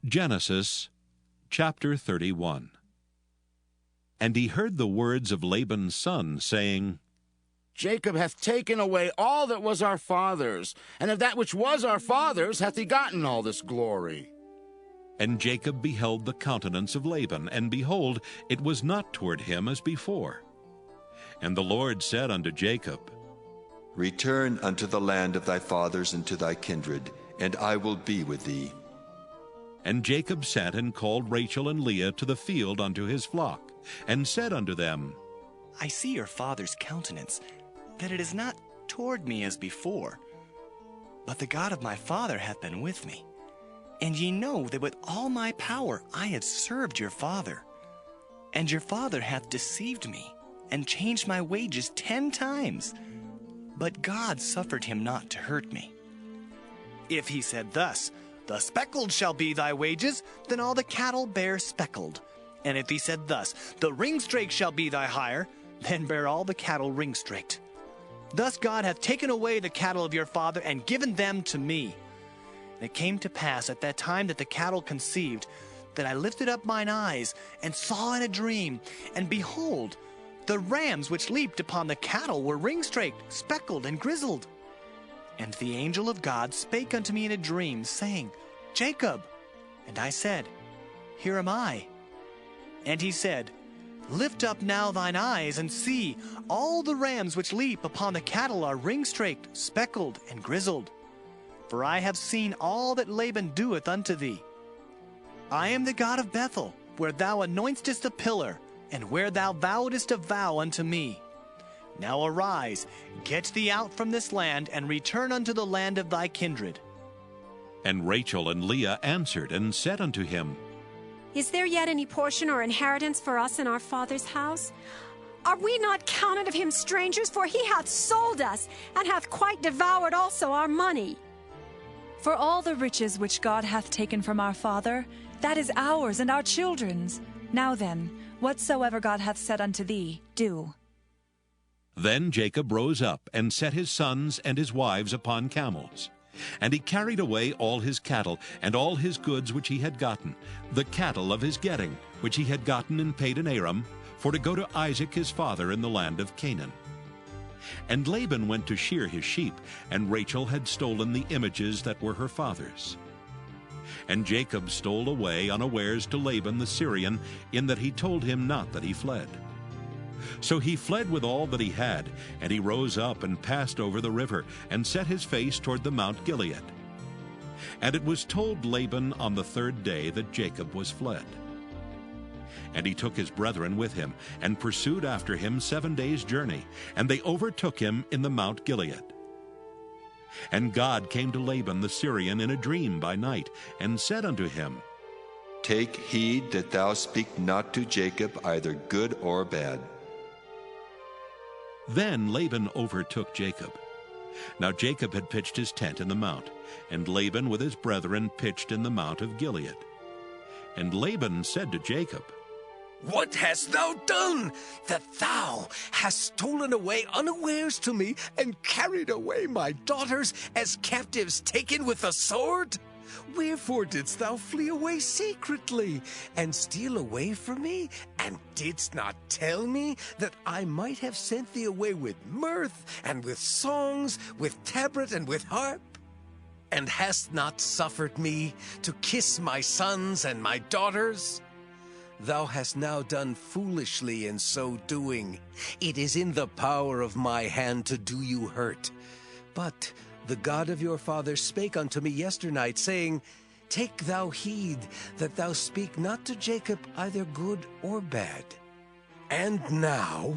Genesis chapter 31. And he heard the words of Laban's son, saying, Jacob hath taken away all that was our father's, and of that which was our father's hath he gotten all this glory. And Jacob beheld the countenance of Laban, and behold, it was not toward him as before. And the Lord said unto Jacob, Return unto the land of thy fathers and to thy kindred, and I will be with thee. And Jacob sent and called Rachel and Leah to the field unto his flock, and said unto them, I see your father's countenance, that it is not toward me as before. But the God of my father hath been with me. And ye know that with all my power I have served your father. And your father hath deceived me, and changed my wages 10 times. But God suffered him not to hurt me. If he said thus, The speckled shall be thy wages, then all the cattle bear speckled. And if he said thus, The ringstraked shall be thy hire, then bear all the cattle ringstraked. Thus God hath taken away the cattle of your father, and given them to me. And it came to pass at that time that the cattle conceived, that I lifted up mine eyes, and saw in a dream, and behold, the rams which leaped upon the cattle were ringstraked, speckled, and grizzled. And the angel of God spake unto me in a dream, saying, Jacob. And I said, Here am I. And he said, Lift up now thine eyes, and see, all the rams which leap upon the cattle are ringstraked, speckled, and grizzled. For I have seen all that Laban doeth unto thee. I am the God of Bethel, where thou anointest a pillar, and where thou vowedest a vow unto me. Now arise, get thee out from this land, and return unto the land of thy kindred. And Rachel and Leah answered and said unto him, Is there yet any portion or inheritance for us in our father's house? Are we not counted of him strangers? For he hath sold us, and hath quite devoured also our money. For all the riches which God hath taken from our father, that is ours and our children's. Now then, whatsoever God hath said unto thee, do. Then Jacob rose up, and set his sons and his wives upon camels. And he carried away all his cattle, and all his goods which he had gotten, the cattle of his getting, which he had gotten in Padan Aram, for to go to Isaac his father in the land of Canaan. And Laban went to shear his sheep, and Rachel had stolen the images that were her father's. And Jacob stole away unawares to Laban the Syrian, in that he told him not that he fled. So he fled with all that he had, and he rose up and passed over the river, and set his face toward the Mount Gilead. And it was told Laban on the 3rd day that Jacob was fled. And he took his brethren with him, and pursued after him 7 days' journey, and they overtook him in the Mount Gilead. And God came to Laban the Syrian in a dream by night, and said unto him, Take heed that thou speak not to Jacob either good or bad. Then Laban overtook Jacob. Now Jacob had pitched his tent in the mount, and Laban with his brethren pitched in the mount of Gilead. And Laban said to Jacob, What hast thou done, that thou hast stolen away unawares to me, and carried away my daughters as captives taken with the sword? Wherefore didst thou flee away secretly, and steal away from me, and didst not tell me that I might have sent thee away with mirth, and with songs, with tabret, and with harp? And hast not suffered me to kiss my sons and my daughters? Thou hast now done foolishly in so doing. It is in the power of my hand to do you hurt. But the God of your father spake unto me yesternight, saying, Take thou heed that thou speak not to Jacob either good or bad. And now,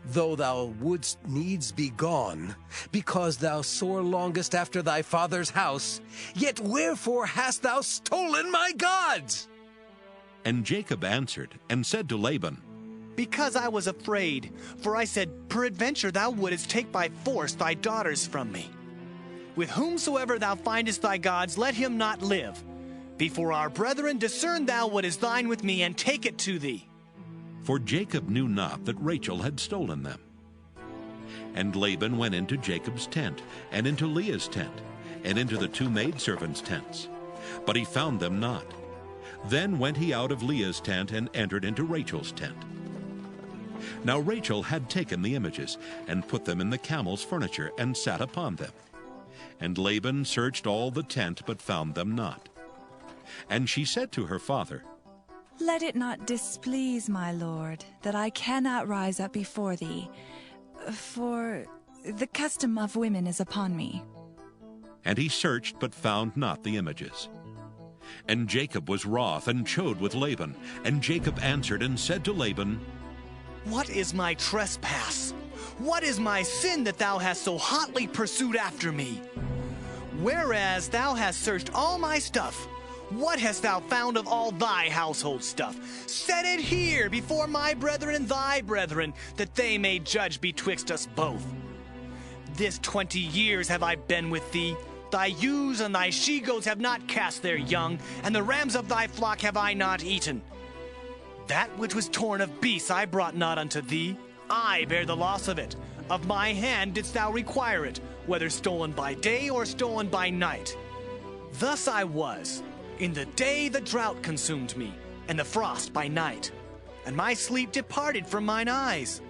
though thou wouldst needs be gone, because thou sore longest after thy father's house, yet wherefore hast thou stolen my gods? And Jacob answered and said to Laban, Because I was afraid, for I said, Peradventure thou wouldest take by force thy daughters from me. With whomsoever thou findest thy gods, let him not live. Before our brethren, discern thou what is thine with me, and take it to thee. For Jacob knew not that Rachel had stolen them. And Laban went into Jacob's tent, and into Leah's tent, and into the 2 maidservants' tents. But he found them not. Then went he out of Leah's tent and entered into Rachel's tent. Now Rachel had taken the images, and put them in the camel's furniture, and sat upon them. And Laban searched all the tent, but found them not. And she said to her father, Let it not displease my lord, that I cannot rise up before thee, for the custom of women is upon me. And he searched, but found not the images. And Jacob was wroth, and chode with Laban. And Jacob answered and said to Laban, What is my trespass? What is my sin that thou hast so hotly pursued after me? Whereas thou hast searched all my stuff, what hast thou found of all thy household stuff? Set it here before my brethren and thy brethren, that they may judge betwixt us both. This 20 years have I been with thee. Thy ewes and thy she-goats have not cast their young, and the rams of thy flock have I not eaten. That which was torn of beasts I brought not unto thee. I bear the loss of it. Of my hand didst thou require it, whether stolen by day or stolen by night. Thus I was. In the day the drought consumed me, and the frost by night, and my sleep departed from mine eyes.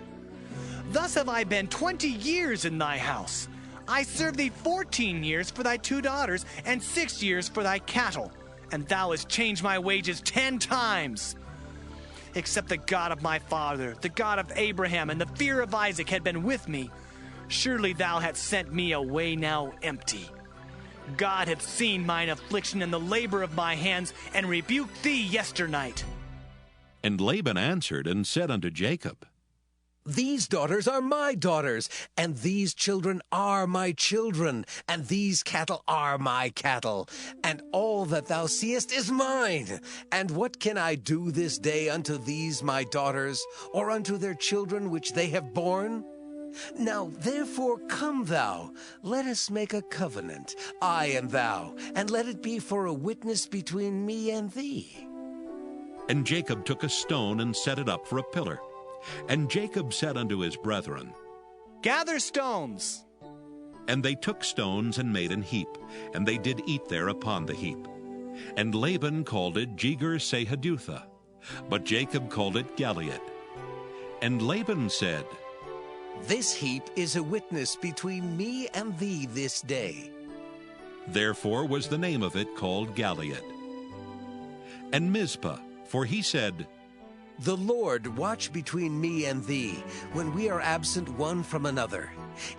Thus have I been 20 years in thy house. I served thee 14 years for thy 2 daughters, and 6 years for thy cattle, and thou hast changed my wages 10 times. Except the God of my father, the God of Abraham, and the fear of Isaac had been with me, surely thou hadst sent me away now empty. God hath seen mine affliction and the labor of my hands, and rebuked thee yesternight. And Laban answered and said unto Jacob, These daughters are my daughters, and these children are my children, and these cattle are my cattle, and all that thou seest is mine. And what can I do this day unto these my daughters, or unto their children which they have borne? Now therefore come thou, let us make a covenant, I and thou, and let it be for a witness between me and thee. And Jacob took a stone and set it up for a pillar. And Jacob said unto his brethren, Gather stones. And they took stones and made an heap, and they did eat there upon the heap. And Laban called it Jegar-sahadutha, but Jacob called it Galeed. And Laban said, This heap is a witness between me and thee this day. Therefore was the name of it called Galeed. And Mizpah, for he said, The Lord watch between me and thee, when we are absent one from another.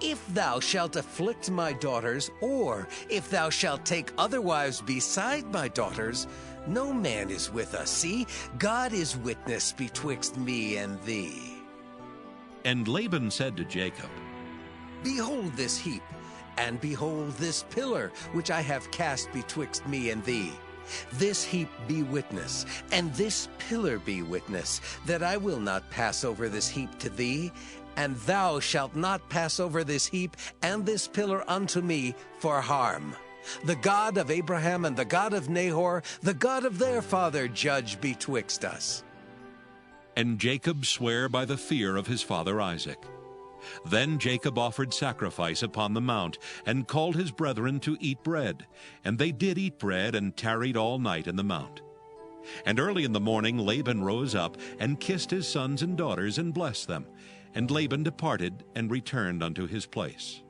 If thou shalt afflict my daughters, or if thou shalt take other wives beside my daughters, no man is with us. See, God is witness betwixt me and thee. And Laban said to Jacob, Behold this heap, and behold this pillar, which I have cast betwixt me and thee. This heap be witness, and this pillar be witness, that I will not pass over this heap to thee, and thou shalt not pass over this heap and this pillar unto me for harm. The God of Abraham and the God of Nahor, the God of their father, judge betwixt us. And Jacob sware by the fear of his father Isaac. Then Jacob offered sacrifice upon the mount, and called his brethren to eat bread. And they did eat bread, and tarried all night in the mount. And early in the morning Laban rose up, and kissed his sons and daughters, and blessed them. And Laban departed, and returned unto his place.